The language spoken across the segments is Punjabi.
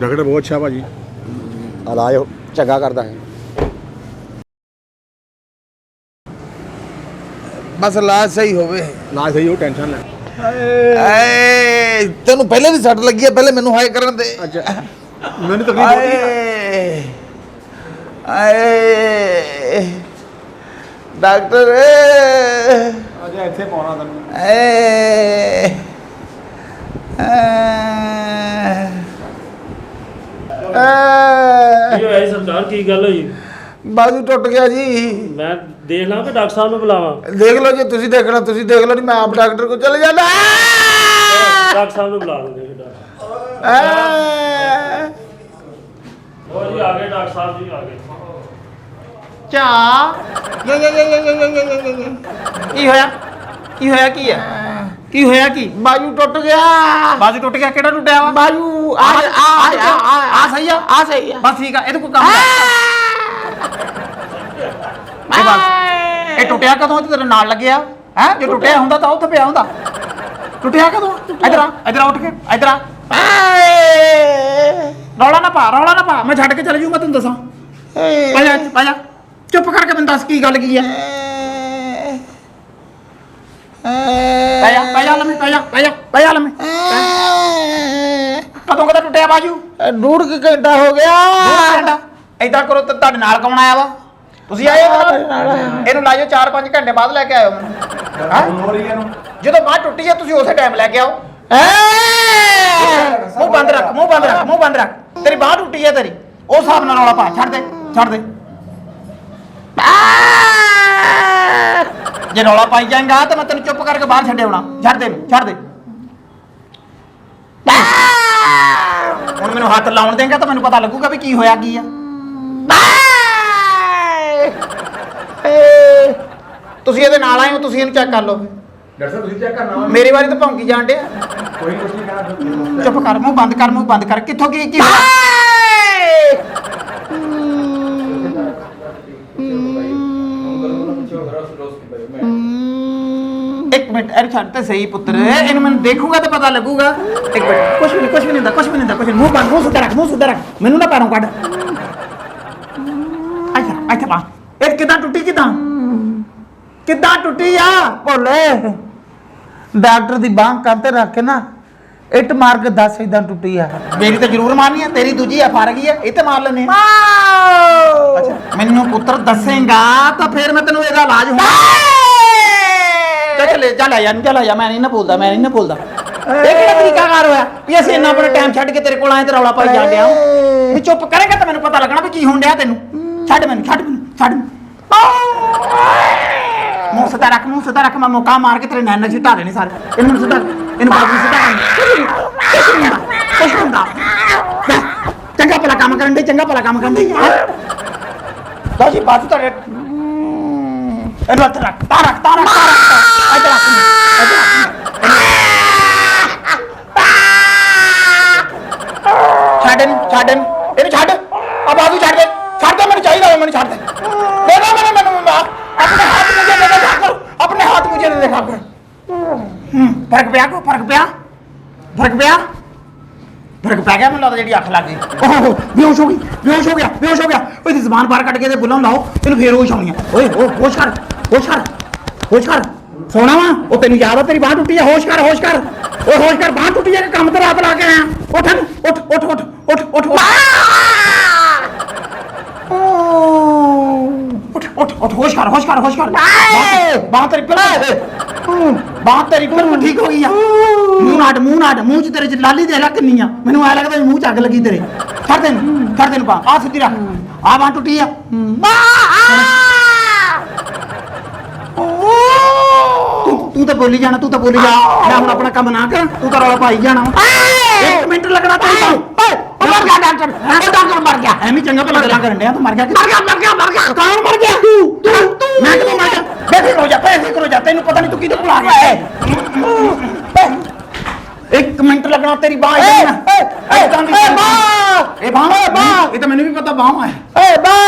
डॉक्टर बहुत अच्छा भाजी इलाज चंगा करता है बस इलाज सही होवे इलाज सही हो टेंशन ले तेनू पहले भी सट लगी है पहले मैनू हाय करन दे अच्छा मैंने तकलीफ होती है डॉक्टर अच्छा ਇੱਥੇ ਪਾਉਣਾ ਤੈਨੂੰ ਕੀ ਹੋਇਆ ਜੀ ਸਰਦਾਰ ਕੀ ਗੱਲ ਹੋਈ बाजू टुट गया जी मैं देख ਲਾਂ ਕਿ ਡਾਕਟਰ ਸਾਹਿਬ ਨੂੰ ਬੁਲਾਵਾਂ देख लो जी तुसी देखना तुसी देख लो नहीं मैं आप डॉक्टर को चले जाना ਡਾਕਟਰ ਸਾਹਿਬ ਨੂੰ ਬੁਲਾ ਦਿੰਦੇ ਜੀ ਉਹ ਜੀ ਆ ਗਏ ਡਾਕਟਰ ਸਾਹਿਬ ਜੀ ਆ ਗਏ ਚਾ ਕੀ ਹੋਇਆ ਕੀ ਹੋਇਆ ਕੀ ਹੈ ਕੀ ਹੋਇਆ ਕੀ बाजू टुट गया ਬਾਜੂ ਟੁੱਟ ਗਿਆ ਕਿਹੜਾ ਟੁੱਟਿਆ ਵਾ बाजू ਆ ਸਹੀ ਆ आ सही है ਬਸ ਠੀਕ ਆ ਇਹਦੇ ਕੋਈ ਕੰਮ ਨਹੀਂ ਇਹ ਬਸ ਇਹ ਟੁੱਟਿਆ ਕਦੋਂ ਤੇ ਤੇਰੇ ਨਾਲ ਲੱਗਿਆ ਹੈ ਜੇ ਟੁੱਟਿਆ ਹੁੰਦਾ ਤਾਂ ਉੱਥੇ ਪਿਆ ਹੁੰਦਾ ਟੁੱਟਿਆ ਕਦੋਂ ਇਧਰ ਆ ਉੱਠ ਕੇ ਇਧਰ ਆ ਰੌਲਾ ਨਾ ਪਾ ਮੈਂ ਛੱਡ ਕੇ ਚਲੇ ਜੂ ਮੈਂ ਤੈਨੂੰ ਦੱਸਾਂ ਪਾ ਜਾ ਚੁੱਪ ਕਰਕੇ ਮੈਨੂੰ ਦੱਸ ਕੀ ਗੱਲ ਕੀ ਆ ਪੈ ਜਾ ਲੰਮੇ ਕਦੋਂ ਕਦਾ ਟੁੱਟਿਆ ਬਾਜੂ डूढ़ के घंटा हो गया ਏਦਾਂ ਕਰੋ ਤੇ ਤੁਹਾਡੇ ਨਾਲ ਕੌਣ ਆਇਆ ਵਾ ਤੁਸੀਂ ਆਏ ਹੋ ਇਹਨੂੰ ਲਾਜੋ 4-5 ਘੰਟੇ ਬਾਅਦ ਲੈ ਕੇ ਆਇਓ ਮੈਨੂੰ ਜਦੋਂ ਬਾਹ ਟੁੱਟੀ ਹੈ ਤੁਸੀਂ ਉਸੇ ਟਾਈਮ ਲੈ ਕੇ ਆਓ ਮੂੰਹ ਬੰਦ ਰੱਖ ਤੇਰੀ ਬਾਹ ਟੁੱਟੀ ਹੈ ਤੇਰੀ ਉਹ ਹਿਸਾਬ ਨਾਲ ਰੌਲਾ ਪਾ ਛੱਡ ਦੇ ਜੇ ਰੌਲਾ ਪਾਈ ਜਾਏਗਾ ਤਾਂ ਮੈਂ ਤੈਨੂੰ ਚੁੱਪ ਕਰਕੇ ਬਾਹਰ ਛੱਡੇ ਆਉਣਾ ਛੱਡ ਦੇ ਹੁਣ ਮੈਨੂੰ ਹੱਥ ਲਾਉਣ ਦੇਂਗਾ ਤਾਂ ਮੈਨੂੰ ਪਤਾ ਲੱਗੂਗਾ ਵੀ ਕੀ ਹੋਇਆ ਕੀ ਆ ਤੁਸੀਂ ਇਹਦੇ ਨਾਲ ਆਏ ਹੋ ਤੁਸੀਂ ਇਹਨੂੰ ਚੈੱਕ ਕਰ ਲਓ डॉक्टर साहब तुझे चेक करना ਮੇਰੀ ਵਾਰੀ ਤਾਂ ਭੌਂਕੀ ਜਾਣ ਡਿਆ कोई कुछ नहीं कहना ਚੁੱਪ ਕਰ ਮੂੰਹ ਬੰਦ ਕਰ ਕਿੱਥੋਂ ਕੀ ਹੋਇਆ ਇੱਕ ਮਿੰਟ ਅਰੇ ਛੱਡ ਤੇ ਸਹੀ ਪੁੱਤਰ ਇਹਨੂੰ ਮੈਨੂੰ ਦੇਖੂਗਾ ਤਾਂ ਪਤਾ ਲੱਗੂਗਾ ਇੱਕ ਮਿੰਟ ਕੁਛ ਵੀ ਨਹੀਂ ਹੁੰਦਾ ਮੂੰਹ ਬੰਦ ਮੂੰਹ ਸਿੱਧਾ ਰੱਖ ਮੈਨੂੰ ਨਾ ਪੈਰੋਂ ਕੱਢ ਅੱਛਾ ਬਾ ਇਹ ਕਿੱਦਾਂ ਟੁੱਟੀ ਆ भोले डॉक्टर दी बांह करते रख के ना इट मार के 10 इदां टुटी है ਮੇਰੀ ਤਾਂ ਜ਼ਰੂਰ ਮਾਰਨੀ ਆ ਤੇਰੀ ਦੂਜੀ ਆ ਫੜ ਗਈ ਆ ਇਹ ਤੇ ਮਾਰ ਲੈਨੇ ਅੱਛਾ ਮੈਨੂੰ ਪੁੱਤਰ ਦੱਸੇਗਾ ਤਾਂ ਫਿਰ ਮੈਂ ਤੈਨੂੰ ਇਹਦਾ ਇਲਾਜ ਹੋਣਾ ਚੱਲ ਆ ਮੈਂ ਨਹੀਂ ਨਾ ਬੋਲਦਾ ਇਹ ਕਿਹੜਾ ਤਰੀਕਾ ਕਾਰ ਹੋਇਆ ਵੀ ਅਸੀਂ ਇੰਨਾ ਆਪਣਾ ਟਾਈਮ ਛੱਡ ਕੇ ਤੇਰੇ ਕੋਲ ਆਏ ਤੇ ਰੌਲਾ ਪਾਈ ਜਾਂਦੇ ਆ ਵੀ ਚੁੱਪ ਕਰੇਗਾ ਤਾਂ ਮੈਨੂੰ ਪਤਾ ਲੱਗਣਾ ਵੀ ਕੀ ਹੋਣ ਡਿਆ ਤੈਨੂੰ ਛੱਡ ਮੈਨੂੰ ਮੂੰਹ ਸਿੱਧਾ ਰੱਖ ਮੈਂ ਮੌਕਾ ਮਾਰ ਕੇ ਤੇਰੇ ਨੈਣ ਛਿਟਾ ਦੇਣੇ ਸਾਰੇ ਇਹਨੂੰ ਸਿੱਧਾ ਬਾਬੂ ਸਿੱਧਾ ਕੁਛ ਹੁੰਦਾ ਚੰਗਾ ਭਲਾ ਕੰਮ ਕਰਨ ਦੇ ਲਓ ਜੀ ਬਾਜੂ ਤਾਂ ਇਹਨੂੰ ਹੱਥ ਰੱਖ ਤਾਂ ਰੱਖ ਇੱਧਰ ਰੱਖ ਛੱਡ ਇਹਨੂੰ ਆ ਬਾਜੂ ਛੱਡ ਦੇ ਮੈਨੂੰ ਚਾਹੀਦਾ ਮੈਨੂੰ ਛੱਡ ਦੇ ਮੈਨੂੰ अपने हाथ मुझे देखा कर फर्क पिया फर्क पै गया मैं लगता जी अख लग गई बेहोश हो गया जबान बाहर कट के बुला लाओ तेन फिर होश आनी ओए होश कर सोना वा तेन याद है तेरी बांह टुटी है होश कर बांह टुटी है काम तो रात ला के आया उठ होश कर बात तेरी बिल्कुल ठीक हो गई मुंह च तेरे च लाली देख ला किन्नी आ मैनू ऐ लगदा मुंह च अग लगी तेरे छड़ दे पा आ सीधी रख आ बांह टुटी आ तू तो बोली जाना मैं हुण अपना काम ना कर तू तो रौला पाई जाना 1 मिनट लगना तेरे डॉक्टर मर गया एमी चंगा भला गल्लां करन डया तू मर गया कौन मर गया तू मैं क्यों मर गया बेफिक्र हो जा तैनू पता नहीं तू किधर कोल आ गया 1 मिनट लगना तेरी बांह ए बांह ये तो मैंने भी पता बांह है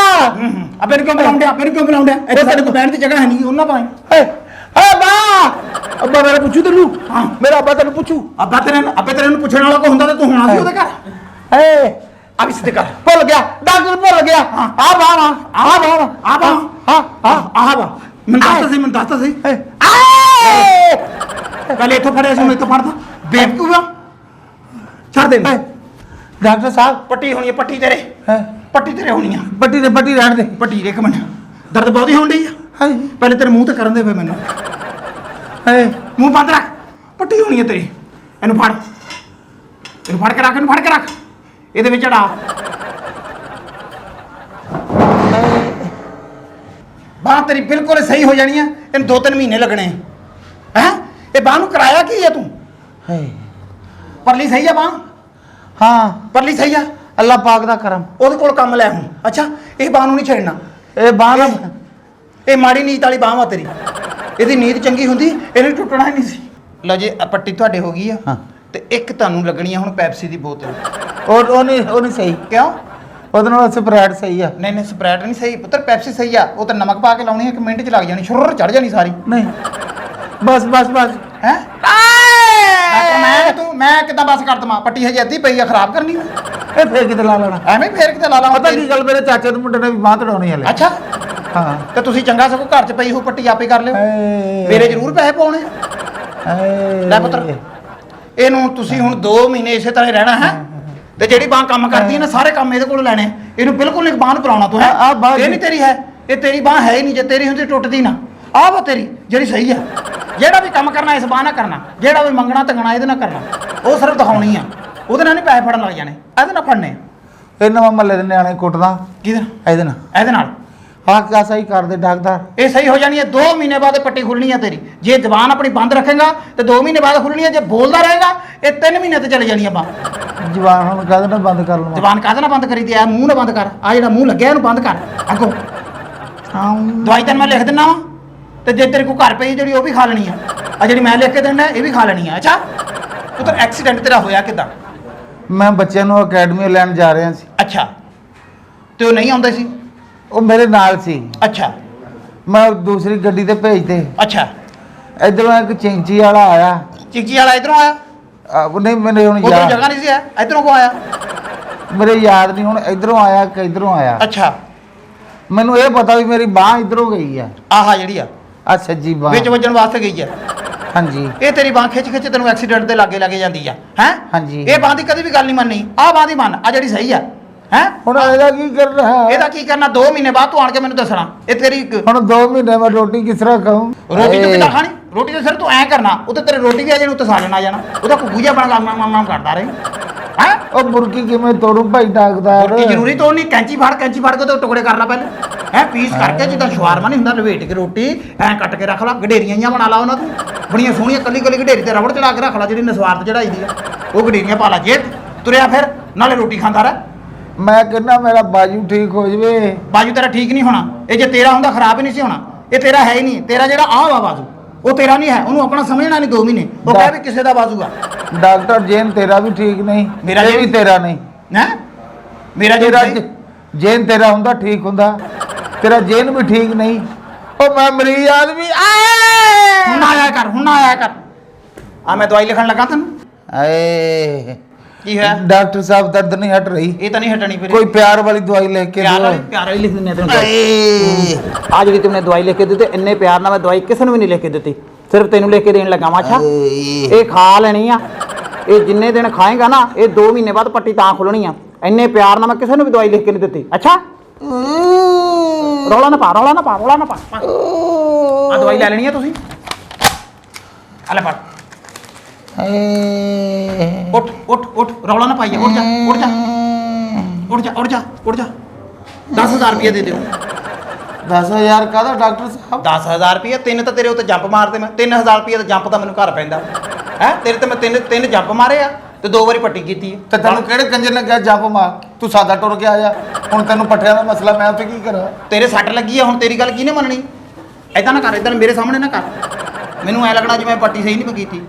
अब मेरे क्यों बुलाउंदे इत्थे तेरे को बैठने दी जगह है नहीं ओना पाए अब्बा मेरा पूछू तेनू मेरा अब्बा तेनू पूछू अब्बा तेरे पूछने वाला को हुंदा ते तू होना सी ओदे घर ਆ ਵੀ ਸਿੱਧੇ ਕਰ ਭੁੱਲ ਗਿਆ ਡਾਕਟਰ, ਭੁੱਲ ਗਿਆ। ਆ ਬਾਹ ਆ ਬਾਹ ਆ ਬਾ ਆਹ ਬਾ ਮੈਨੂੰ ਦੱਸਤਾ ਸੀ ਪਹਿਲੇ ਇੱਥੋਂ ਫੜਿਆ ਸੀ ਹੁਣ ਇੱਥੋਂ ਫੜਦਾ ਬੇਵਕੂਫ ਆ ਛੱਡ ਦੇ ਡਾਕਟਰ ਸਾਹਿਬ ਪੱਟੀ ਹੋਣੀ ਹੈ ਪੱਟੀ ਤੇਰੇ ਹੋਣੀ ਆ ਬੱਟੀ ਰਹਿਣ ਦੇ। ਪੱਟੀ ਦੇ ਇੱਕ ਮਿੰਟ ਦਰਦ ਬਹੁਤੀ ਹੋਣ ਡਈ ਆ ਹਾਏ ਪਹਿਲੇ ਤੇਰੇ ਮੂੰਹ ਤੇ ਕਰਨ ਦੇ ਫੇ ਮੈਨੂੰ ਹਾਏ ਮੂੰਹ ਬੰਦ ਰੱਖ ਪੱਟੀ ਹੋਣੀ ਹੈ ਤੇਰੀ ਇਹਨੂੰ ਫੜ ਕੇ ਰੱਖ ਇਹਦੇ ਵਿੱਚ ਚੜਾ ਬਾਂਹ ਤੇਰੀ ਬਿਲਕੁਲ ਸਹੀ ਹੋ ਜਾਣੀ ਹੈ ਇਹਨੂੰ 2-3 ਮਹੀਨੇ ਲੱਗਣੇ ਹੈ ਇਹ ਬਾਂਹ ਨੂੰ ਕਰਾਇਆ ਕੀ ਹੈ ਤੂੰ ਹਾਏ ਪਰਲੀ ਸਹੀ ਆ ਬਾਂਹ ਹਾਂ ਪਰਲੀ ਸਹੀ ਆ ਅੱਲਾ ਪਾਕ ਦਾ ਕਰਮ। ਉਹਦੇ ਕੋਲ ਕੰਮ ਲੈ ਹੁਣ ਅੱਛਾ ਇਹ ਬਾਂਹ ਨੂੰ ਨਹੀਂ ਛੱਡਣਾ ਇਹ ਬਾਹ ਨਾ ਇਹ ਮਾੜੀ ਨੀਤ ਵਾਲੀ ਬਾਂਹ ਵਾ ਤੇਰੀ ਇਹਦੀ ਨੀਤ ਚੰਗੀ ਹੁੰਦੀ ਇਹਨੇ ਟੁੱਟਣਾ ਹੀ ਨਹੀਂ ਸੀ ਲਓ ਜੀ ਆਹ ਪੱਟੀ ਤੁਹਾਡੇ ਹੋ ਗਈ ਆ ਹਾਂ। ਤੇ ਇੱਕ ਤੁਹਾਨੂੰ ਲੱਗਣੀ ਆ ਹੁਣ ਪੈਪਸੀ ਦੀ ਬੋਤਲ ਉਹ ਨਹੀਂ ਸਹੀ। ਕਿਉਂ ਉਹਦੇ ਨਾਲ ਸਪਰੈਡ ਸਹੀ ਆ। ਨਹੀਂ ਸਪਰੈਟ ਨਹੀਂ ਸਹੀ ਪੁੱਤਰ ਪੈਪਸੀ ਸਹੀ ਆ ਉਹ ਤਾਂ ਨਮਕ ਪਾ ਕੇ ਲਾਉਣੀ 1 ਮਿੰਟ ਚ ਲੱਗ ਜਾਣੀ ਸ਼ੁਰ ਚੜ ਜਾਣੀ ਸਾਰੀ ਨਹੀਂ ਬਸ ਹੈ ਮੈਂ ਕਿੱਦਾਂ ਬਸ ਕਰ ਦਵਾਂ ਪੱਟੀ ਹਜੇ ਅੱਧੀ ਪਈ ਆ ਖਰਾਬ ਕਰਨੀ ਇਹ ਫੇਰ ਕਿਤੇ ਲਾ ਲੈਣਾ। ਐਵੇਂ ਫੇਰ ਕਿਤੇ ਲਾ ਲਾ ਪਤਾ ਕੀ ਗੱਲ, ਮੇਰੇ ਚਾਚੇ ਦੇ ਮੁੰਡੇ ਨੇ ਵੀ ਬਾਂਹ ਤੜਾਉਣੀ ਹਲੇ। ਅੱਛਾ ਹਾਂ ਤੇ ਤੁਸੀਂ ਚੰਗਾ ਸਗੋਂ ਘਰ ਚ ਪਈ ਹੋ ਪੱਟੀ ਆਪੇ ਕਰ ਲਿਓ ਹਾਏ ਮੇਰੇ ਜ਼ਰੂਰ ਪੈਸੇ ਪਾਉਣੇ ਹਾਏ ਲੈ ਪੁੱਤਰ ਇਹਨੂੰ ਤੁਸੀਂ ਹੁਣ 2 ਮਹੀਨੇ ਇਸੇ ਤਰ੍ਹਾਂ ਹੀ ਰਹਿਣਾ ਹੈ ਤੇ ਜਿਹੜੀ ਬਾਂਹ ਕੰਮ ਕਰਦੀ ਹੈ ਨਾ ਸਾਰੇ ਕੰਮ ਇਹਦੇ ਕੋਲ ਲੈਣੇ ਇਹਨੂੰ ਬਿਲਕੁਲ ਨਹੀਂ ਬਾਂਹ ਨੂੰ ਬੁਲਾਉਣਾ ਤੂੰ ਹੈ ਆਹ ਬਾਂਹ ਇਹ ਨਹੀਂ ਤੇਰੀ ਹੈ ਇਹ ਤੇਰੀ ਬਾਂਹ ਹੈ ਹੀ ਨਹੀਂ ਜੇ ਤੇਰੀ ਹੁੰਦੀ ਟੁੱਟਦੀ ਨਾ ਆਹ ਵਾ ਤੇਰੀ ਜਿਹੜੀ ਸਹੀ ਹੈ ਜਿਹੜਾ ਵੀ ਕੰਮ ਕਰਨਾ ਇਸ ਬਾਂਹ ਨਾਲ ਕਰਨਾ ਜਿਹੜਾ ਵੀ ਮੰਗਣਾ ਤੰਗਣਾ ਇਹਦੇ ਨਾਲ ਕਰਨਾ ਉਹ ਸਿਰਫ ਦਿਖਾਉਣੀ ਆ ਉਹਦੇ ਨਾਲ ਨਹੀਂ ਪੈਸੇ ਫੜਨ ਲੱਗ ਜਾਣੇ ਇਹਦੇ ਨਾਲ ਫੜਨੇ ਇਹ ਨਵਾਂ ਮਹੱਲੇ ਦੇ ਨਿਆਣੇ ਕੁੱਟਦਾ ਕਿਹਦੇ ਨਾਲ ਇਹਦੇ ਨਾਲ ਹਾਂ ਕਿਆ ਸਹੀ ਕਰਦੇ ਡਾਕਟਰ। ਇਹ ਸਹੀ ਹੋ ਜਾਣੀ ਹੈ 2 ਮਹੀਨੇ ਬਾਅਦ ਇਹ ਪੱਟੀ ਖੁੱਲਣੀ ਹੈ ਤੇਰੀ ਜੇ ਜ਼ਬਾਨ ਆਪਣੀ ਬੰਦ ਰੱਖੇਗਾ ਤੇ 2 ਮਹੀਨੇ ਬਾਅਦ ਖੁੱਲਣੀ ਹੈ ਜੇ ਬੋਲਦਾ ਰਹੇਗਾ ਇਹ 3 ਮਹੀਨੇ ਤੇ ਚਲੇ ਜਾਣੀ ਹੈ ਬਾਂਹ ਜਵਾਨ ਹੁਣ ਕਹਦੇ ਨਾ ਬੰਦ ਕਰ ਲਵਾਂ। ਜ਼ਬਾਨ ਕਾਹਦੇ ਨਾਲ ਬੰਦ ਕਰੀ ਦੀ ਆ ਮੂੰਹ ਨਾਲ ਬੰਦ ਕਰ ਆ ਜਿਹੜਾ ਮੂੰਹ ਲੱਗਿਆ ਇਹਨੂੰ ਬੰਦ ਕਰ ਅੱਗੋਂ ਦਵਾਈ ਤੈਨੂੰ ਮੈਂ ਲਿਖ ਦਿੰਦਾ ਵਾ ਤੇ ਜੇ ਤੇਰੇ ਕੋਲ ਘਰ ਪਈ ਜਿਹੜੀ ਉਹ ਵੀ ਖਾ ਲੈਣੀ ਆ ਜਿਹੜੀ ਮੈਂ ਲਿਖ ਕੇ ਦਿੰਦਾ ਇਹ ਵੀ ਖਾ ਲੈਣੀ ਆ ਅੱਛਾ ਪੁੱਤਰ ਐਕਸੀਡੈਂਟ ਤੇਰਾ ਹੋਇਆ ਕਿਦਾਂ ਮੈਂ ਬੱਚਿਆਂ ਨੂੰ ਅਕੈਡਮੀ ਲੈਣ ਜਾ ਰਿਹਾ ਸੀ। ਅੱਛਾ ਤੇ ਉਹ ਨਹੀਂ ਆਉਂਦੇ ਸੀ ਉਹ ਮੇਰੇ ਨਾਲ ਸੀ। ਅੱਛਾ ਮੈਂ ਦੂਸਰੀ ਗੱਡੀ ਤੇ ਭੇਜਦੇ ਅੱਛਾ ਇਧਰੋਂ ਇੱਕ ਚਿੰਚੀ ਵਾਲਾ ਆਇਆ। ਚਿੰਚੀ ਵਾਲਾ ਇਧਰੋਂ ਆਇਆ ਉਹ ਨਹੀਂ ਮੇਰੇ ਹੁਣ ਉਧਰ ਜਗ੍ਹਾ ਨਹੀਂ ਸੀ ਆ ਇਧਰੋਂ ਕੋ ਆਇਆ ਮੇਰੇ ਯਾਦ ਨਹੀਂ ਹੁਣ ਇਧਰੋਂ ਆਇਆ ਕਿ ਇਧਰੋਂ ਆਇਆ। ਅੱਛਾ ਮੈਨੂੰ ਇਹ ਪਤਾ ਵੀ ਮੇਰੀ ਬਾਹ ਇਧਰੋਂ ਗਈ ਆ। ਆਹਾ ਜਿਹੜੀ ਆ ਸੱਜੀ ਬਾਹ ਵਿੱਚ ਵੱਜਣ ਵਾਸਤੇ ਗਈ ਆ ਹਾਂਜੀ। ਇਹ ਤੇਰੀ ਬਾਂਹ ਖਿੱਚ ਤੈਨੂੰ ਐਕਸੀਡੈਂਟ ਦੇ ਲਾਗੇ ਲੱਗੇ ਜਾਂਦੀ ਆ ਹੈ ਹਾਂਜੀ। ਇਹ ਬਾਂਹ ਦੀ ਕਦੀ ਵੀ ਗੱਲ ਨਹੀਂ ਮੰਨਣੀ ਆਹ ਬਾਂਹ ਦੀ ਮੰਨ ਆ ਜਿਹੜੀ ਸਹੀ ਆ ਹੈ ਹੁਣ ਇਹਦਾ ਕੀ ਕਰਨਾ ਹੈ? ਇਹਦਾ ਕੀ ਕਰਨਾ 2 ਮਹੀਨੇ ਬਾਅਦ ਤੂੰ ਆਣ ਕੇ ਮੈਨੂੰ ਦੱਸਣਾ ਇਹ ਤੇਰੀ ਹੁਣ 2 ਮਹੀਨੇ ਮੈਂ ਰੋਟੀ ਕਿਸ ਤਰ੍ਹਾਂ ਖਾਊਂ? ਰੋਟੀ ਤੂੰ ਕਿੱਦਾਂ ਖਾਣੀ ਰੋਟੀ ਤੇ ਸਿਰ ਤੂੰ ਐ ਕਰਨਾ ਉਹ ਤੇ ਤੇਰੇ ਰੋਟੀ ਵੀ ਆ ਜਿਹਨੂੰ ਤਸਾਲਣ ਆ ਜਾਣਾ ਉਹਦਾ ਕੁੱਗੂ ਜਿਹਾ ਬਣ ਮਾਮ ਕਰਦਾ ਰਹੇ ਹੈ ਉਹ ਬੁਰਕੀ ਕਿਵੇਂ ਤੋੜੂ ਭਾਈ ਡਾਕਦਾਰ? ਰੋਟੀ ਜ਼ਰੂਰੀ ਤੋੜਨੀ ਕੈਂਚੀ ਫੜ ਕੇ ਤੇ ਟੁਕੜੇ ਕਰ ਲੈ ਪਹਿਲੇ ਹੈ ਪੀਸ ਕਰਕੇ ਜਿੱਦਾਂ ਸ਼ਵਾਰਮਾ ਨਹੀਂ ਹੁੰਦਾ ਲਵੇਟ ਕੇ ਰੋਟੀ ਐ ਕੱਟ ਕੇ ਰੱਖ ਲਾ ਗਡੇਰੀਆਂ ਜਿਹੀਆਂ ਬਣਾ ਲਾ ਉਹਨਾਂ ਤੋਂ ਬੜੀਆਂ ਸੋਹਣੀਆਂ ਕੱਲੀ ਗਡੇਰੀ ਤੇ ਰਬੜ ਚੜਾ ਕੇ ਰੱਖ ਲਾ ਜਿਹੜੀ ਨਸਵਾਰ ਤੇ ਚੜਾਈ ਦੀ ਆ ਉਹ ਗਡੇਰੀਆਂ ਪਾ ਲਾ ਜੇ ਤੁਰਿਆ ਫਿਰ ਨਾਲੇ ਰੋਟੀ ਖਾਂਦਾ ਰਹਿ ਮੈਂ ਕਹਿੰਦਾ ਮੇਰਾ ਬਾਜੂ ਠੀਕ ਹੋ ਜਵੇ। ਬਾਜੂ ਤੇਰਾ ਠੀਕ ਨਹੀਂ ਹੋਣਾ ਇਹ ਜੇ ਤੇਰਾ ਹੁੰਦਾ ਖਰਾਬ ਹੀ ਨਹੀਂ ਸੀ ਹੋਣਾ ਇਹ ਤੇਰਾ ਹੈ ਹੀ ਨਹੀਂ ਤੇਰਾ ਜਿਹੜਾ ਆਹ ਵਾ ਬਾਜੂ ਉਹ ਤੇਰਾ ਨਹੀਂ ਹੈ ਉਹਨੂੰ ਆਪਣਾ ਸਮਝਣਾ ਨਹੀਂ 2 ਮਹੀਨੇ ਉਹ ਕਹੇ ਵੀ ਕਿਸੇ ਦਾ ਬਾਜੂ ਆ ਡਾਕਟਰ ਜੇਨ ਤੇਰਾ ਵੀ ਠੀਕ ਨਹੀਂ ਮੇਰਾ ਇਹ ਵੀ ਤੇਰਾ ਨਹੀਂ ਹੈ ਮੇਰਾ ਤੇਰਾ ਜਿਹੜਾ ਜੇਨ ਤੇਰਾ ਹੁੰਦਾ ਠੀਕ ਹੁੰਦਾ ਤੇਰਾ ਜੇਨ ਵੀ ਠੀਕ ਨਹੀਂ। ਉਹ ਮੈਂ ਮਰੀਜ਼ ਆਦਮੀ ਹੁਣ ਨਾ ਆਇਆ ਕਰ ਆ ਮੈਂ ਦਵਾਈ ਲਿਖਣ ਲੱਗਾ ਤੈਨੂੰ ਆਏ ਕੀ ਹੈ ਡਾਕਟਰ ਸਾਹਿਬ ਦਰਦ ਨਹੀਂ ਹਟ ਰਹੀ ਇਹ ਤਾਂ ਨਹੀਂ ਹਟਣੀ ਫਿਰ ਕੋਈ प्यार वाली दवाई लिख के दो। प्यार वाली लिख देने आ जी तुमने दवाई लिख के दी इन्ने प्यार ना मैं दवाई किसी ने भी नहीं लिख के दी सिर्फ तेन लिख के देने लगा वा अच्छा ये खा लेनी आ ये जिन्ने दिन खाएगा ना ये 2 महीने बाद पट्टी तां खुलनी आ इन्ने प्यार ना मैं किसी ने भी दवाई लिख के नहीं दी अच्छा रौला ना पा आ दवाई ले लेनी है तुसी आ ले फड़ उठ रौला ना पाइए उठ जा 10,000 रुपये दे दो 10,000 का डॉक्टर साहब 10,000 रुपये 3 तो तेरे उत्ते जंप मारते मैं 3,000 रुपये का जंप तो मैंने घर पैंदा है तेरे तो मैं तीन जंप मारे आ ਤੇ 2 ਵਾਰੀ ਪੱਟੀ ਕੀਤੀ ਹੈ ਤੇ ਤੈਨੂੰ ਕਿਹੜੇ ਕੰਜਰ ਨੇ ਕਿਹਾ ਜੰਪ ਮਾਰ ਤੂੰ ਸਾਦਾ ਟੁਰ ਕੇ ਆਇਆ ਹੁਣ ਤੈਨੂੰ ਪੱਠਿਆਂ ਦਾ ਮਸਲਾ ਮੈਂ ਉੱਥੇ ਕੀ ਕਰਾਂ ਤੇਰੇ ਸੱਟ ਲੱਗੀ ਆ ਹੁਣ ਤੇਰੀ ਗੱਲ ਕਿਹਨੇ ਮੰਨਣੀ ਐਦਾਂ ਨਾ ਕਰ ਇਦਾਂ ਮੇਰੇ ਸਾਹਮਣੇ ਨਾ ਕਰ ਮੈਨੂੰ ਐ ਲੱਗਣਾ ਜਿਵੇਂ ਪੱਟੀ ਸਹੀ ਨਹੀਂ ਕੀਤੀ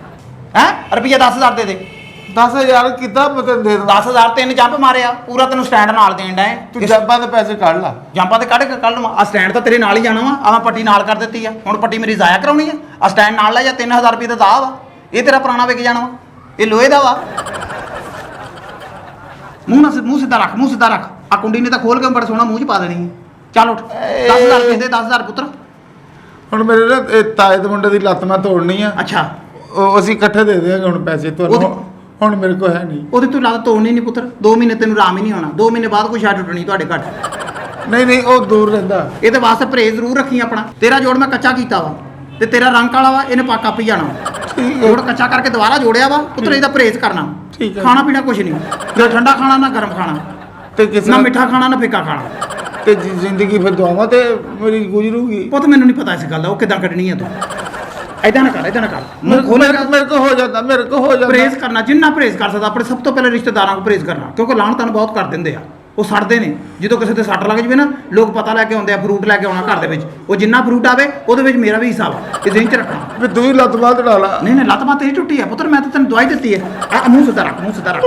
ਹੈ ਰੁਪਈਆ 10,000 ਦੇ ਦੇ 10,000 ਕਿੱਦਾਂ ਮੈਂ ਤੈਨੂੰ ਦੇ ਦਵਾਂ 10,000 ਤਿੰਨ ਜੰਪ ਮਾਰਿਆ ਪੂਰਾ ਤੈਨੂੰ ਸਟੈਂਡ ਨਾਲ ਦੇਣ ਦਾ ਤੂੰ ਜੰਪਾਂ ਦੇ ਪੈਸੇ ਕੱਢ ਲਾ ਜੰਪਾਂ ਤੇ ਕੱਢ ਕੇ ਕੱਢ ਲਵਾਂ ਆ ਸਟੈਂਡ ਤਾਂ ਤੇਰੇ ਨਾਲ ਹੀ ਜਾਣਾ ਵਾ ਆ ਮੈਂ ਪੱਟੀ ਨਾਲ ਕਰ ਦਿੱਤੀ ਆ ਹੁਣ ਪੱਟੀ ਮੇਰੀ ਜ਼ਾਇਆ ਕਰਾਉਣੀ ਆ ਆ ਸਟੈਂਡ ਨਾਲ ਲੈ ਜਾ 3,000 ਰੁਪਏ ਦਾ ਦਾਅ ਵਾ ਇਹ ਤੇਰਾ ਪੁਰਾਣਾ ਵਿਕ ਜਾਣਾ ਵਾ ਇਹ ਲੋਹੇ ਦਾ ਵਾ ਮੂੰਹ ਸਿੱਧਾ ਰੱਖ, ਮੂੰਹ ਸਿੱਧਾ ਰੱਖ। ਆ ਕੁੰਡੀ ਨੇ ਤਾਂ ਖੋਲ ਕੇ ਬੜਾ ਸੋਹਣਾ ਮੂੰਹ 'ਚ ਪਾ ਦੇਣੀ ਹੈ। ਚੱਲ ਉੱਠ, 10,000 ਰੁਪਏ ਦੇ, 10,000 ਪੁੱਤਰ। ਹੁਣ ਮੇਰੇ ਨਾ ਇਹ ਤਾਏ ਦੇ ਮੁੰਡੇ ਦੀ ਲੱਤ ਮੈਂ ਤੋੜਨੀ ਆ, ਅੱਛਾ, ਉਹ ਅਸੀਂ ਇਕੱਠੇ ਦੇ ਦੇਵਾਂਗੇ ਹੁਣ ਪੈਸੇ ਤੁਹਾਨੂੰ। ਹੁਣ ਮੇਰੇ ਕੋਲ ਹੈ ਨਹੀਂ। ਉਹਦੀ ਤੂੰ ਲੱਤ ਤੋੜਨੀ ਨਹੀਂ ਪੁੱਤਰ। 2 ਮਹੀਨੇ ਤੈਨੂੰ ਆਰਾਮ ਹੀ ਨਹੀਂ ਹੋਣਾ। 2 ਮਹੀਨੇ ਬਾਅਦ ਕੋਈ ਸ਼ਾਟ ਟੁੱਟਣੀ ਤੁਹਾਡੇ ਘਰ। ਨਹੀਂ ਉਹ ਦੂਰ ਰਹਿੰਦਾ। ਇਹਦੇ ਵਾਸਤੇ ਪਰਹੇਜ਼ ਜ਼ਰੂਰ ਰੱਖੀ ਆਪਣਾ। ਤੇਰਾ ਜੋੜ ਮੈਂ ਕੱਚਾ ਕੀਤਾ ਵਾ ਤੇ ਤੇਰਾ ਰੰਗ ਕਾਲਾ ਵਾ, ਇਹਨੇ ਪੱਕਾ ਪੀ ਜਾਣਾ। ਜੋੜ ਕੱਚਾ ਕਰਕੇ ਦੁਬਾਰਾ ਜੋੜਿਆ ਵਾ ਪੁੱਤਰ, ਇਹਦਾ ਪਰਹੇਜ਼ ਕਰਨਾ। ਠੀਕ ਹੈ। ਖਾਣਾ ਪੀਣਾ ਕੁਛ ਨਹੀਂ, ਨਾ ਠੰਡਾ ਖਾਣਾ ਨਾ ਗਰਮ ਖਾਣਾ, ਤੇ ਕਿਸੇ ਨਾ ਮਿੱਠਾ ਖਾਣਾ ਨਾ ਫਿੱਕਾ ਖਾਣਾ। ਤੇ ਜ਼ਿੰਦਗੀ ਫਿਰ ਦੁਆਵਾਂ ਤੇ ਮੇਰੀ ਗੁਜ਼ਰੂਗੀ। ਪੁੱਤ ਮੈਨੂੰ ਨਹੀਂ ਪਤਾ ਇਸ ਗੱਲ ਦਾ, ਉਹ ਕਿਦਾਂ ਕੱਢਣੀ ਹੈ ਤੂੰ। ਐਦਾਂ ਨਾ ਕਰ, ਐਦਾਂ ਨਾ ਕਰ। ਮੂੰਹ ਖੋਲੇਗਾ, ਮੇਰੇ ਕੋ ਹੋ ਜਾਂਦਾ, ਮੇਰੇ ਕੋ ਹੋ ਜਾਂਦਾ। ਪਰਹੇਜ਼ ਕਰਨਾ ਜਿੰਨਾ ਪਰਹੇਜ਼ ਕਰ ਸਕਦਾ। ਆਪਣੇ ਸਭ ਤੋਂ ਪਹਿਲੇ ਰਿਸ਼ਤੇਦਾਰਾਂ ਨੂੰ ਪਰਹੇਜ਼ ਕਰਨਾ, ਕਿਉਂਕਿ ਲਾਹਣ ਤਾਨ ਬਹੁਤ ਕਰ ਦਿੰਦੇ ਆ। ਉਹ ਸੜਦੇ ਨੇ। ਜਦੋਂ ਕਿਸੇ ਤੇ ਸੱਟ ਲੱਗ ਜਵੇ ਨਾ, ਲੋਕ ਪਤਾ ਲੈ ਕੇ ਆਉਂਦੇ ਆ, ਫਰੂਟ ਲੈ ਕੇ ਆਉਣਾ ਘਰ ਦੇ ਵਿੱਚ। ਉਹ ਜਿੰਨਾ ਫਰੂਟ ਆਵੇ ਉਹਦੇ ਵਿੱਚ ਮੇਰਾ ਵੀ ਹਿੱਸਾ ਵਾ, ਇਹ ਜ਼ਿਹਨ 'ਚ ਰੱਖਣਾ। ਵੀ ਤੂੰ ਹੀ ਲੱਤ ਬਾਹ ਢਾ ਲਾ। ਨਹੀਂ ਲੱਤ ਬਾਤ ਤੇਰੀ ਟੁੱਟੀ ਹੈ ਪੁੱਤਰ, ਮੈਂ ਤਾਂ ਤੈਨੂੰ ਦਵਾਈ ਦਿੱਤੀ ਹੈ। ਆ ਮੂੰਹ ਸਿੱਧਾ ਰੱਖ, ਮੂੰਹ ਸਿੱਧਾ ਰੱਖ।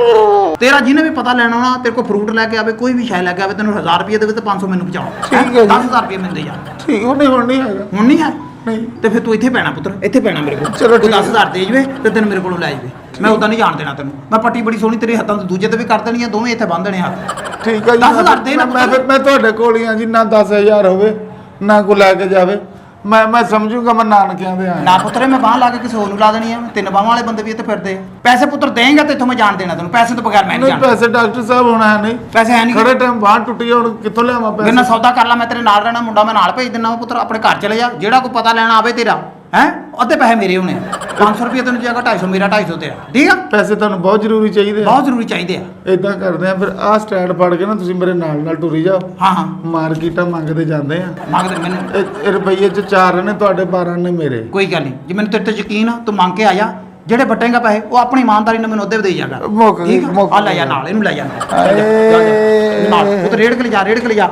ਤੇਰਾ ਜਿਹਨੇ ਵੀ ਪਤਾ ਲੈਣਾ ਹੋਣਾ, ਤੇਰੇ ਕੋਲ ਫਰੂਟ ਲੈ ਕੇ ਆਵੇ, ਕੋਈ ਵੀ ਸ਼ੈ ਲੈ ਕੇ ਆਵੇ, ਤੈਨੂੰ 1000 ਰੁਪਏ ਦੇਵੇ ਤੇ 500 ਮੈਨੂੰ ਪਹੁੰਚਾਉਣਾ। ਠੀਕ ਹੈ ਜੀ। 10,000 ਰੁਪਏ ਮਿਲਦੇ ਯਾਰ। ਠੀਕ, ਹੁਣ ਨਹੀਂ ਹੈਗਾ। ਹੁਣ ਨਹੀਂ ਹੈ ਨਹੀਂ। ਤੇ ਫਿਰ ਤੂੰ ਇੱਥੇ ਪੈਣਾ ਪੁੱਤਰ, ਇੱਥੇ ਪੈਣਾ ਮੇਰੇ ਕੋਲ। ਚਲੋ ਤੂੰ ਠੀਕ ਹੈ। 10,000 ਦੇ ਜਵੇ ਤੇ ਤੈਨੂੰ ਮੇਰੇ ਕੋਲੋਂ ਲੈ ਜਵੇ। ਮੈਂ ਉਦਾਂ ਨਹੀਂ ਜਾਣ ਦੇਣਾ ਤੈਨੂੰ। ਮੈਂ ਪੱਟੀ ਬੜੀ ਸੋਹਣੀ ਤੇਰੇ ਹੱਥਾਂ ਤੋਂ ਦੂਜੇ ਤੇ ਵੀ ਕਰ ਦੇਣੀ ਆ, ਦੋਵੇਂ ਇੱਥੇ ਬੰਨ ਦੇਣੇ ਹੱਥ। ਠੀਕ ਹੈ ਜੀ। 10,000 ਦੇ ਨਾ ਮੈਂ ਤੁਹਾਡੇ ਕੋਲ ਹੀ ਆ ਜੀ। ਨਾ 10,000 ਹੋਵੇ ਨਾ ਕੋ ਲੈ ਕੇ ਜਾਵੇ, ਮੈਂ ਸਮਝੂਗਾ ਮੈਂ ਨਾਨਕਿਆਂ ਦੇ ਆਇਆ। ਨਾ ਪੁੱਤਰੇ, ਮੈਂ ਬਾਹ ਲਾ ਕੇ ਕਿਸੇ ਹੋਰ ਨੂੰ ਲਾ ਦੇਣੀ ਆ। 3 ਬਾਹਾਂ ਵਾਲੇ ਬੰਦੇ ਵੀ ਇੱਥੇ ਫਿਰਦੇ ਆ। ਪੈਸੇ ਪੁੱਤਰ ਦੇਂਗਾ ਤੇ ਇੱਥੋਂ ਮੈਂ ਜਾਣ ਦੇਣਾ ਤੈਨੂੰ। ਪੈਸੇ ਤੋਂ ਬਗੈਰ ਮੈਂ ਨਹੀਂ ਨਹੀਂ ਜਾਣਾ। ਪੈਸੇ ਡਾਕਟਰ ਸਾਹਿਬ ਹੋਣਾ ਹੈ ਨਹੀਂ। ਪੈਸੇ ਹੈ ਨਹੀਂ। ਖੜੇ ਟਾਈਮ ਬਾਹਰ ਟੁੱਟੀ, ਹੁਣ ਕਿੱਥੋਂ ਲਿਆਵਾਂ ਪੈਸੇ? ਮੇਰੇ ਨਾਲ ਸੌਦਾ ਕਰ ਲੈ, ਮੈਂ ਤੇਰੇ ਨਾਲ ਰਹਿਣਾ। ਮੁੰਡਾ ਮੈਂ ਨਾਲ ਭੇਜ ਦਿੰਦਾ ਵਾ ਪੁੱਤਰ। ਆਪਣੇ ਘਰ ਚਲੇ ਜਾ। ਜਿਹੜਾ ਕੋਈ ਪਤਾ ਲੈਣਾ ਆਵੇ ਤੇਰਾ, ਹੈ ਅੱਧੇ ਪੈਸੇ ਮੇਰੇ ਹੋਣੇ। 500 ਰੁਪਏ ਤੈਨੂੰ ਜਗਾ 250 ਮੇਰਾ, 250 ਤੇਰਾ। ਠੀਕ ਆ? ਪੈਸੇ ਤੁਹਾਨੂੰ ਬਹੁਤ ਜ਼ਰੂਰੀ ਚਾਹੀਦੇ ਆ। ਬਹੁਤ ਜ਼ਰੂਰੀ ਚਾਹੀਦੇ ਆ। ਇਦਾਂ ਕਰਦੇ ਆ ਫਿਰ, ਆਹ ਸਟੈਂਡ ਫੜ ਕੇ ਨਾ ਤੁਸੀਂ ਮੇਰੇ ਨਾਲ ਟੁਰੀ ਜਾਓ। ਹਾਂ ਹਾਂ, ਮਾਰਕੀਟਾਂ ਮੰਗਦੇ ਜਾਂਦੇ ਆ। ਮੰਗਦੇ ਮੈਨੂੰ। ਇਹ ਰੁਪਈਏ ਚ 4 ਨੇ ਤੁਹਾਡੇ, 12 ਨੇ ਮੇਰੇ। ਕੋਈ ਗੱਲ ਨਹੀਂ, ਜੇ ਮੈਨੂੰ ਤੇਰੇ ਤੇ ਯਕੀਨ ਆ, ਤੂੰ ਮੰਗ ਕੇ ਆ ਜਾ। ਜਿਹੜੇ ਵੱਟੇਗਾ ਪੈਸੇ ਉਹ ਆਪਣੀ ਇਮਾਨਦਾਰੀ ਨਾਲ ਮੈਨੂੰ ਉਹਦੇ ਵੀ ਦੇਈ ਜਾਗਾ। ਮੁੱਕ ਗਈ, ਠੀਕ ਆ? ਮੁੱਕ ਆ ਲੈ ਜਾ ਨਾਲ, ਇਹਨੂੰ ਲੈ ਜਾ ਨਾਲ। ਉਹ ਤੇ ਰੇੜ ਕੇ ਲਿਜਾ, ਰੇੜ ਕੇ ਲਿਜਾ।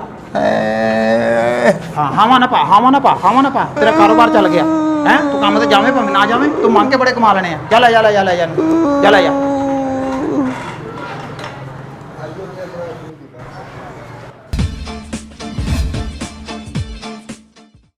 ਹਾਂ, ਹਾਵਾਂ ਨਾ ਪਾ, ਹਾਵਾਂ ਨਾ ਪਾ, ਹਾਵਾਂ ਨਾ ਪਾ। ਤੇਰਾ ਕਾਰੋਬਾਰ ਚੱਲ ਗਿਆ ਹੈ। ਤੂੰ ਕੰਮ ਤੇ ਜਾਵੇਂ ਭਾਵੇਂ ਨਾ ਜਾਵੇਂ, ਤੂੰ ਮੰਗ ਕੇ ਬੜੇ ਕਮਾ ਲੈਣੇ ਆ। ਚੱਲ ਆ, ਜਾ ਲੈ ਜਾ, ਲੈ ਜਾ, ਜਾ ਲੈ ਜਾ।